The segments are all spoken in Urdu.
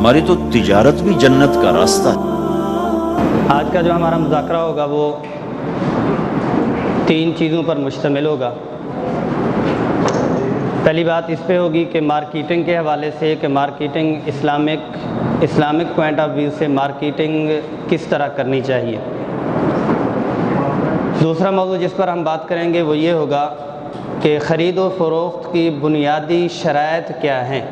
ہماری تو تجارت بھی جنت کا راستہ ہے۔ آج کا جو ہمارا مذاکرہ ہوگا وہ 3 چیزوں پر مشتمل ہوگا۔ پہلی بات اس پہ ہوگی کہ مارکیٹنگ کے حوالے سے کہ marketing Islamic point of view سے مارکیٹنگ کس طرح کرنی چاہیے۔ دوسرا موضوع جس پر ہم بات کریں گے وہ یہ ہوگا کہ خرید و فروخت کی بنیادی شرائط کیا ہیں۔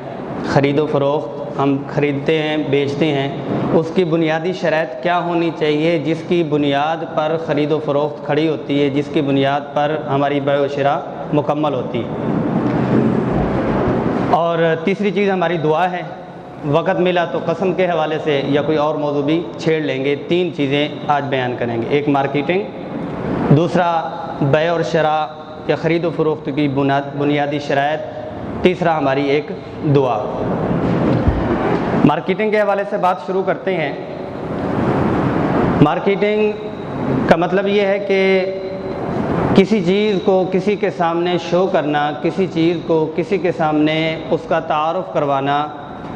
خرید و فروخت ہم خریدتے ہیں، بیچتے ہیں، اس کی بنیادی شرائط کیا ہونی چاہیے جس کی بنیاد پر خرید و فروخت کھڑی ہوتی ہے، جس کی بنیاد پر ہماری بیع و شراء مکمل ہوتی ہے۔ اور تیسری چیز ہماری دعا ہے۔ وقت ملا تو قسم کے حوالے سے یا کوئی اور موضوع بھی چھیڑ لیں گے۔ 3 چیزیں آج بیان کریں گے، ایک مارکیٹنگ، دوسرا بیع اور شراء یا خرید و فروخت کی بنیادی شرائط، تیسرا ہماری ایک دعا۔ مارکیٹنگ کے حوالے سے بات شروع کرتے ہیں۔ مارکیٹنگ کا مطلب یہ ہے کہ کسی چیز کو کسی کے سامنے شو کرنا، کسی چیز کو کسی کے سامنے اس کا تعارف کروانا،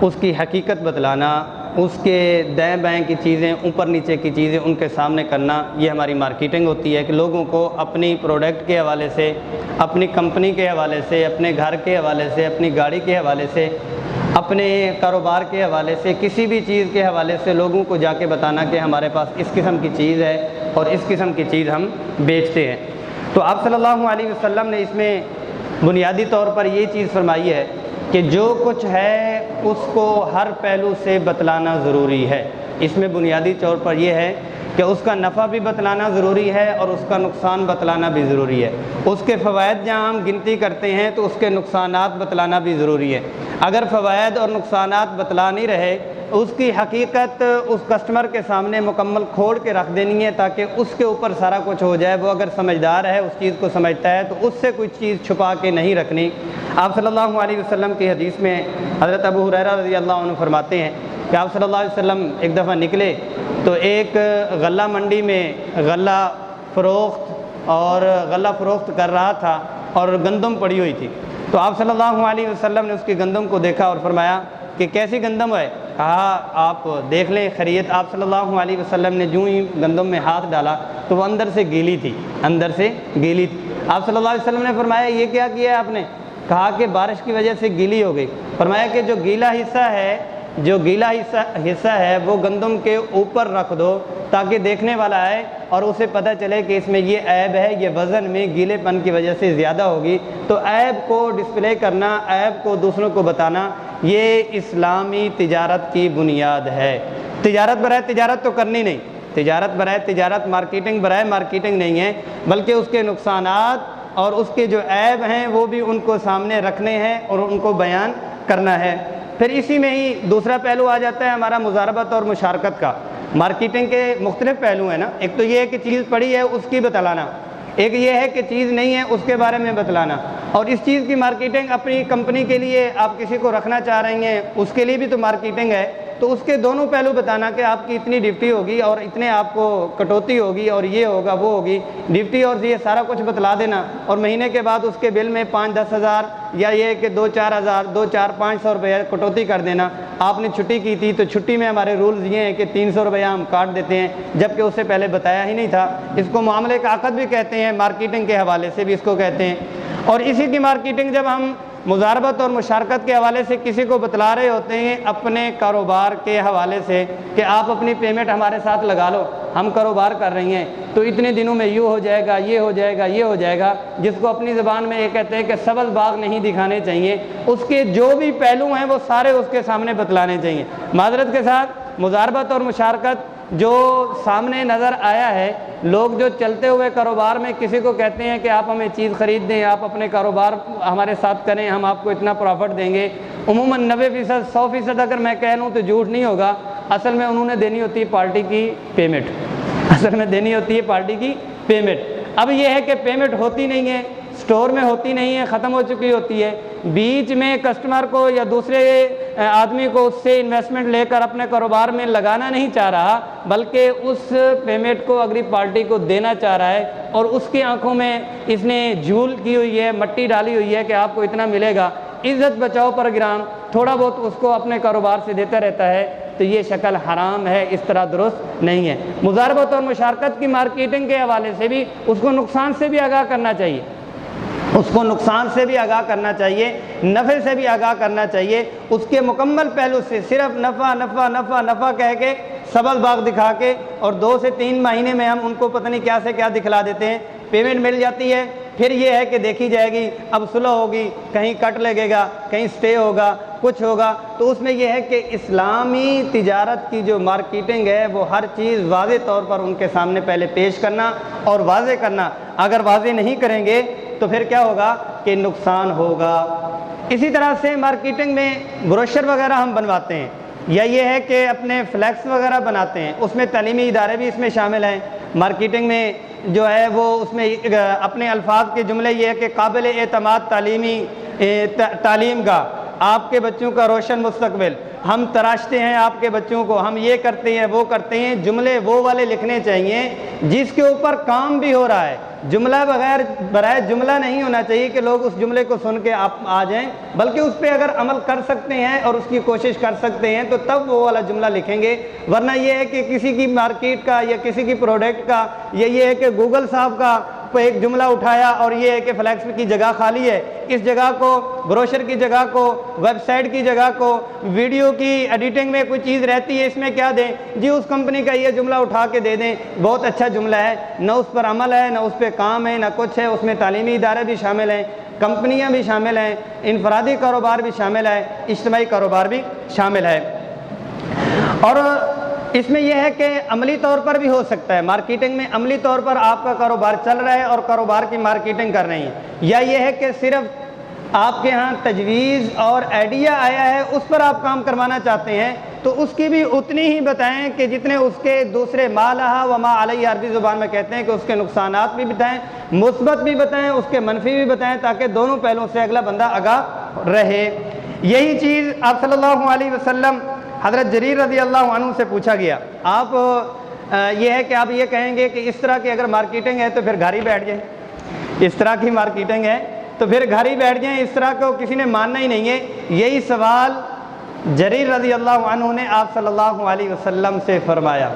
اس کی حقیقت بتلانا، اس کے دائیں بائیں کی چیزیں، اوپر نیچے کی چیزیں ان کے سامنے کرنا، یہ ہماری مارکیٹنگ ہوتی ہے کہ لوگوں کو اپنی پروڈکٹ کے حوالے سے، اپنی کمپنی کے حوالے سے، اپنے گھر کے حوالے سے، اپنی گاڑی کے حوالے سے، اپنے کاروبار کے حوالے سے، کسی بھی چیز کے حوالے سے لوگوں کو جا کے بتانا کہ ہمارے پاس اس قسم کی چیز ہے اور اس قسم کی چیز ہم بیچتے ہیں۔ تو آپ صلی اللہ علیہ وسلم نے اس میں بنیادی طور پر یہ چیز فرمائی ہے کہ جو کچھ ہے اس کو ہر پہلو سے بتلانا ضروری ہے۔ اس میں بنیادی طور پر یہ ہے کہ اس کا نفع بھی بتلانا ضروری ہے اور اس کا نقصان بتلانا بھی ضروری ہے۔ اس کے فوائد جہاں ہم گنتی کرتے ہیں تو اس کے نقصانات بتلانا بھی ضروری ہے۔ اگر فوائد اور نقصانات بتلا نہیں رہے، اس کی حقیقت اس کسٹمر کے سامنے مکمل کھول کے رکھ دینی ہے تاکہ اس کے اوپر سارا کچھ ہو جائے۔ وہ اگر سمجھدار ہے، اس چیز کو سمجھتا ہے، تو اس سے کوئی چیز چھپا کے نہیں رکھنی۔ آپ صلی اللہ علیہ وسلم کی حدیث میں حضرت ابو ہریرہ رضی اللہ عنہ فرماتے ہیں کہ آپ صلی اللہ علیہ وسلم ایک دفعہ نکلے تو ایک غلہ منڈی میں غلہ فروخت کر رہا تھا اور گندم پڑی ہوئی تھی۔ تو آپ صلی اللہ علیہ وسلم نے اس کی گندم کو دیکھا اور فرمایا کہ کیسی گندم ہے؟ کہا آپ دیکھ لیں خرید۔ آپ صلی اللہ علیہ وسلم نے جو ہی گندم میں ہاتھ ڈالا تو وہ اندر سے گیلی تھی۔ آپ صلی اللہ علیہ وسلم نے فرمایا یہ کیا کیا ہے آپ نے؟ کہا کہ بارش کی وجہ سے گیلی ہو گئی۔ فرمایا کہ جو گیلا حصہ ہے وہ گندم کے اوپر رکھ دو تاکہ دیکھنے والا آئے اور اسے پتہ چلے کہ اس میں یہ عیب ہے، یہ وزن میں گیلے پن کی وجہ سے زیادہ ہوگی۔ تو عیب کو ڈسپلے کرنا، عیب کو دوسروں کو بتانا، یہ اسلامی تجارت کی بنیاد ہے۔ تجارت برائے تجارت تو کرنی نہیں، تجارت برائے تجارت، مارکیٹنگ برائے مارکیٹنگ نہیں ہے، بلکہ اس کے نقصانات اور اس کے جو عیب ہیں وہ بھی ان کو سامنے رکھنے ہیں اور ان کو بیان کرنا ہے۔ پھر اسی میں ہی دوسرا پہلو آ جاتا ہے ہمارا مضاربت اور مشارکت کا۔ مارکیٹنگ کے مختلف پہلو ہیں نا، ایک تو یہ ہے کہ چیز پڑی ہے اس کی بتلانا، ایک یہ ہے کہ چیز نہیں ہے اس کے بارے میں بتلانا، اور اس چیز کی مارکیٹنگ اپنی کمپنی کے لیے آپ کسی کو رکھنا چاہ رہے ہیں اس کے لیے بھی تو مارکیٹنگ ہے۔ تو اس کے دونوں پہلو بتانا کہ آپ کی اتنی ڈپٹی ہوگی اور اتنے آپ کو کٹوتی ہوگی اور یہ ہوگا وہ ہوگی، ڈپٹی اور یہ سارا کچھ بتلا دینا، اور مہینے کے بعد اس کے بل میں 5-10 ہزار یا یہ کہ 2-4 ہزار 2-4-500 روپے کٹوتی کر دینا۔ آپ نے چھٹی کی تھی تو چھٹی میں ہمارے رولز یہ ہیں کہ 300 روپیہ ہم کاٹ دیتے ہیں، جبکہ اس سے پہلے بتایا ہی نہیں تھا۔ اس کو معاملے کا عقد بھی کہتے ہیں، مارکیٹنگ کے حوالے سے بھی اس کو کہتے ہیں۔ اور اسی کی مارکیٹنگ جب ہم مضاربت اور مشارکت کے حوالے سے کسی کو بتلا رہے ہوتے ہیں اپنے کاروبار کے حوالے سے کہ آپ اپنی پیمنٹ ہمارے ساتھ لگا لو، ہم کاروبار کر رہی ہیں تو اتنے دنوں میں یہ ہو جائے گا، یہ ہو جائے گا، یہ ہو جائے گا، جس کو اپنی زبان میں یہ کہتے ہیں کہ سبز باغ نہیں دکھانے چاہیے۔ اس کے جو بھی پہلو ہیں وہ سارے اس کے سامنے بتلانے چاہیے۔ معذرت کے ساتھ مضاربت اور مشارکت جو سامنے نظر آیا ہے، لوگ جو چلتے ہوئے کاروبار میں کسی کو کہتے ہیں کہ آپ ہمیں چیز خرید دیں، آپ اپنے کاروبار ہمارے ساتھ کریں، ہم آپ کو اتنا پروفٹ دیں گے۔ عموماً 90%، 100% اگر میں کہہ لوں تو جھوٹ نہیں ہوگا، اصل میں انہوں نے دینی ہوتی ہے پارٹی کی پیمنٹ، اصل میں دینی ہوتی ہے پارٹی کی پیمنٹ۔ اب یہ ہے کہ پیمنٹ ہوتی نہیں ہے، سٹور میں ہوتی نہیں ہے، ختم ہو چکی ہوتی ہے، بیچ میں کسٹمر کو یا دوسرے آدمی کو اس سے انویسٹمنٹ لے کر اپنے کاروبار میں لگانا نہیں چاہ رہا، بلکہ اس پیمنٹ کو اگلی پارٹی کو دینا چاہ رہا ہے، اور اس کی آنکھوں میں اس نے جھول کی ہوئی ہے، مٹی ڈالی ہوئی ہے کہ آپ کو اتنا ملے گا۔ عزت بچاؤ پروگرام تھوڑا بہت اس کو اپنے کاروبار سے دیتا رہتا ہے تو یہ شکل حرام ہے، اس طرح درست نہیں ہے۔ مضاربت اور مشارکت کی مارکیٹنگ کے حوالے سے بھی اس کو نقصان سے بھی آگاہ کرنا چاہیے، اس کو نقصان سے بھی آگاہ کرنا چاہیے، نفع سے بھی آگاہ کرنا چاہیے، اس کے مکمل پہلو سے۔ صرف نفع نفع نفع نفع کہہ کے سبز باغ دکھا کے اور 2 سے 3 مہینے میں ہم ان کو پتہ نہیں کیا سے کیا دکھلا دیتے ہیں، پیمنٹ مل جاتی ہے، پھر یہ ہے کہ دیکھی جائے گی، اب صلح ہوگی، کہیں کٹ لگے گا، کہیں سٹے ہوگا، کچھ ہوگا۔ تو اس میں یہ ہے کہ اسلامی تجارت کی جو مارکیٹنگ ہے وہ ہر چیز واضح طور پر ان کے سامنے پہلے پیش کرنا اور واضح کرنا۔ اگر واضح نہیں کریں گے تو پھر کیا ہوگا کہ نقصان ہوگا۔ اسی طرح سے مارکیٹنگ میں بروشر وغیرہ ہم بنواتے ہیں، یا یہ ہے کہ اپنے فلیکس وغیرہ بناتے ہیں، اس میں تعلیمی ادارے بھی اس میں شامل ہیں۔ مارکیٹنگ میں جو ہے وہ اس میں اپنے الفاظ کے جملے یہ ہے کہ قابل اعتماد تعلیم کا، آپ کے بچوں کا روشن مستقبل، ہم تراشتے ہیں آپ کے بچوں کو، ہم یہ کرتے ہیں وہ کرتے ہیں، جملے وہ والے لکھنے چاہیے جس کے اوپر کام بھی ہو رہا ہے۔ جملہ بغیر برائے جملہ نہیں ہونا چاہیے کہ لوگ اس جملے کو سن کے آپ آ جائیں، بلکہ اس پہ اگر عمل کر سکتے ہیں اور اس کی کوشش کر سکتے ہیں تو تب وہ والا جملہ لکھیں گے۔ ورنہ یہ ہے کہ کسی کی مارکیٹ کا یا کسی کی پروڈکٹ کا، یہ ہے کہ گوگل صاحب کا ایک جملہ اٹھایا اور یہ ہے کہ فلیکس کی جگہ خالی ہے، اس جگہ کو، بروشر کی جگہ کو، ویب سائٹ کی جگہ کو، ویڈیو کی ایڈیٹنگ میں کوئی چیز رہتی ہے، اس میں کیا دیں جی، اس کمپنی کا یہ جملہ اٹھا کے دے دیں، بہت اچھا جملہ ہے، نہ اس پر عمل ہے، نہ اس پہ کام ہے، نہ کچھ ہے۔ اس میں تعلیمی ادارے بھی شامل ہیں، کمپنیاں بھی شامل ہیں، انفرادی کاروبار بھی شامل ہے، اجتماعی کاروبار بھی شامل ہے۔ اور اس میں یہ ہے کہ عملی طور پر بھی ہو سکتا ہے، مارکیٹنگ میں عملی طور پر آپ کا کاروبار چل رہا ہے اور کاروبار کی مارکیٹنگ کر رہے ہیں، یا یہ ہے کہ صرف آپ کے ہاں تجویز اور آئیڈیا آیا ہے اس پر آپ کام کروانا چاہتے ہیں تو اس کی بھی اتنی ہی بتائیں کہ جتنے اس کے دوسرے ما لہا و ما علیہ عربی زبان میں کہتے ہیں کہ اس کے نقصانات بھی بتائیں، مثبت بھی بتائیں، اس کے منفی بھی بتائیں، تاکہ دونوں پہلوؤں سے اگلا بندہ آگاہ رہے۔ یہی چیز آپ صلی اللہ علیہ وسلم حضرت جریر رضی اللہ عنہ سے پوچھا گیا۔ آپ یہ ہے کہ آپ یہ کہیں گے کہ اس طرح کی اگر مارکیٹنگ ہے تو پھر گھر ہی بیٹھ جائیں، اس طرح کی مارکیٹنگ ہے تو پھر گھر ہی بیٹھ جائیں، اس طرح کو کسی نے ماننا ہی نہیں ہے۔ یہی سوال جریر رضی اللہ عنہ نے آپ صلی اللہ علیہ وسلم سے فرمایا،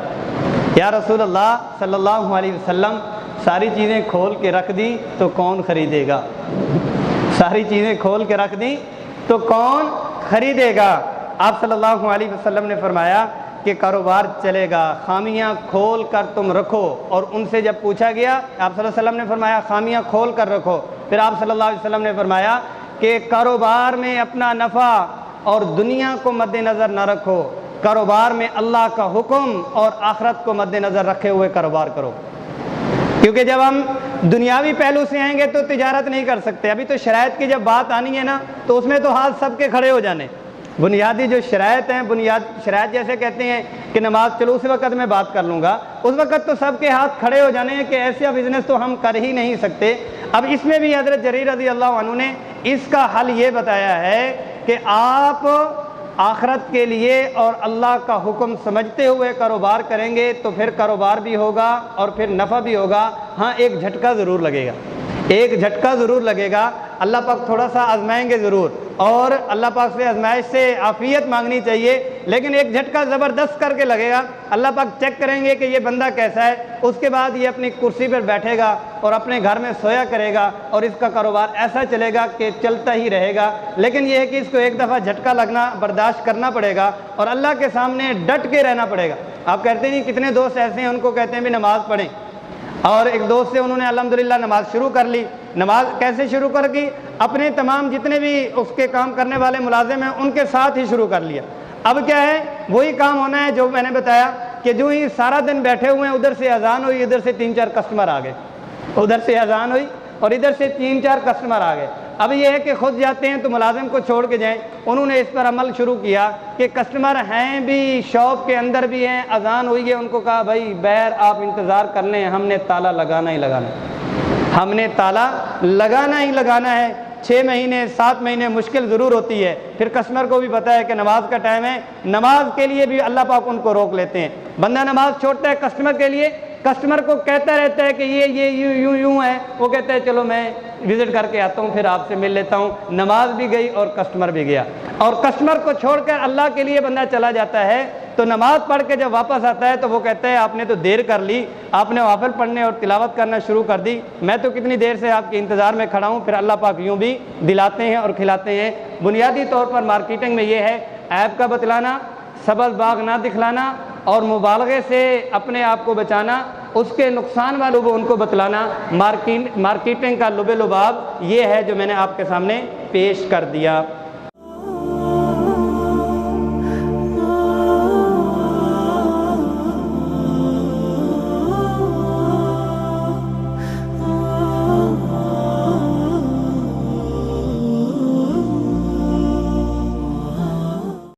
یا رسول اللہ صلی اللہ علیہ وسلم، ساری چیزیں کھول کے رکھ دیں تو کون خریدے گا؟ ساری چیزیں کھول کے رکھ دیں تو کون خریدے گا؟ آپ صلی اللہ علیہ وسلم نے فرمایا کہ کاروبار چلے گا، خامیاں کھول کر تم رکھو۔ اور ان سے جب پوچھا گیا، آپ صلی اللہ علیہ وسلم نے فرمایا خامیاں کھول کر رکھو۔ پھر آپ صلی اللہ علیہ وسلم نے فرمایا کہ کاروبار میں اپنا نفع اور دنیا کو مد نظر نہ رکھو، کاروبار میں اللہ کا حکم اور آخرت کو مد نظر رکھے ہوئے کاروبار کرو۔ کیونکہ جب ہم دنیاوی پہلو سے آئیں گے تو تجارت نہیں کر سکتے۔ ابھی تو شرائط کی جب بات آنی ہے نا تو اس میں تو ہاتھ سب کے کھڑے ہو جانے، بنیادی جو شرائط ہیں، شرائط جیسے کہتے ہیں کہ نماز، چلو اس وقت میں بات کر لوں گا، اس وقت تو سب کے ہاتھ کھڑے ہو جانے ہیں کہ ایسا بزنس تو ہم کر ہی نہیں سکتے۔ اب اس میں بھی حضرت جریر رضی اللہ عنہ نے اس کا حل یہ بتایا ہے کہ آپ آخرت کے لیے اور اللہ کا حکم سمجھتے ہوئے کاروبار کریں گے تو پھر کاروبار بھی ہوگا اور پھر نفع بھی ہوگا۔ ہاں ایک جھٹکا ضرور لگے گا، ایک جھٹکا ضرور لگے گا، اللہ پاک تھوڑا سا آزمائیں گے ضرور، اور اللہ پاک سے آزمائش سے عافیت مانگنی چاہیے، لیکن ایک جھٹکا زبردست کر کے لگے گا۔ اللہ پاک چیک کریں گے کہ یہ بندہ کیسا ہے، اس کے بعد یہ اپنی کرسی پر بیٹھے گا اور اپنے گھر میں سویا کرے گا اور اس کا کاروبار ایسا چلے گا کہ چلتا ہی رہے گا۔ لیکن یہ ہے کہ اس کو ایک دفعہ جھٹکا لگنا برداشت کرنا پڑے گا اور اللہ کے سامنے ڈٹ کے رہنا پڑے گا۔ آپ کہتے ہیں کتنے دوست ایسے ہیں ان کو کہتے ہیں بھی نماز پڑھیں، اور ایک دوست سے انہوں نے الحمدللہ نماز شروع کر لی۔ نماز کیسے شروع کر کی؟ اپنے تمام جتنے بھی اس کے کام کرنے والے ملازم ہیں ان کے ساتھ ہی شروع کر لیا۔ اب کیا ہے، وہی کام ہونا ہے جو میں نے بتایا کہ جو ہی سارا دن بیٹھے ہوئے ہیں، ادھر سے اذان ہوئی، ادھر سے 3-4 کسٹمر آ گئے، ادھر سے اذان ہوئی اور ادھر سے 3-4 کسٹمر آ گئے۔ اب یہ ہے کہ خود جاتے ہیں تو ملازم کو چھوڑ کے جائیں۔ انہوں نے اس پر عمل شروع کیا کہ کسٹمر ہیں بھی، شاپ کے اندر بھی ہیں، اذان ہوئی ہے، ان کو کہا بھائی بہر آپ انتظار کر لیں، ہم نے تالا لگانا ہی لگانا ہے، ہم نے تالا لگانا ہی لگانا ہے۔ 6 مہینے 7 مہینے مشکل ضرور ہوتی ہے، پھر کسٹمر کو بھی پتہ ہے کہ نماز کا ٹائم ہے، نماز کے لیے بھی اللہ پاک ان کو روک لیتے ہیں۔ بندہ نماز چھوڑتا ہے کسٹمر کے لیے، کسٹمر کو کہتا رہتا ہے کہ یہ یوں ہے، وہ کہتا ہے چلو میں وزٹ کر کے آتا ہوں، پھر آپ سے مل لیتا ہوں۔ نماز بھی گئی اور کسٹمر بھی گیا، اور کسٹمر کو چھوڑ کر اللہ کے لیے بندہ چلا جاتا ہے تو نماز پڑھ کے جب واپس آتا ہے تو وہ کہتا ہے آپ نے تو دیر کر لی، آپ نے نوافل پڑھنے اور تلاوت کرنا شروع کر دی، میں تو کتنی دیر سے آپ کے انتظار میں کھڑا ہوں۔ پھر اللہ پاک یوں بھی دلاتے ہیں اور کھلاتے ہیں۔ بنیادی طور پر مارکیٹنگ میں یہ ہے، عیب کا بتلانا، سبز باغ نہ دکھلانا اور مبالغے سے اپنے آپ کو بچانا، اس کے نقصان والوں کو ان کو بتلانا۔ مارکیٹنگ کا لب لباب یہ ہے جو میں نے آپ کے سامنے پیش کر دیا۔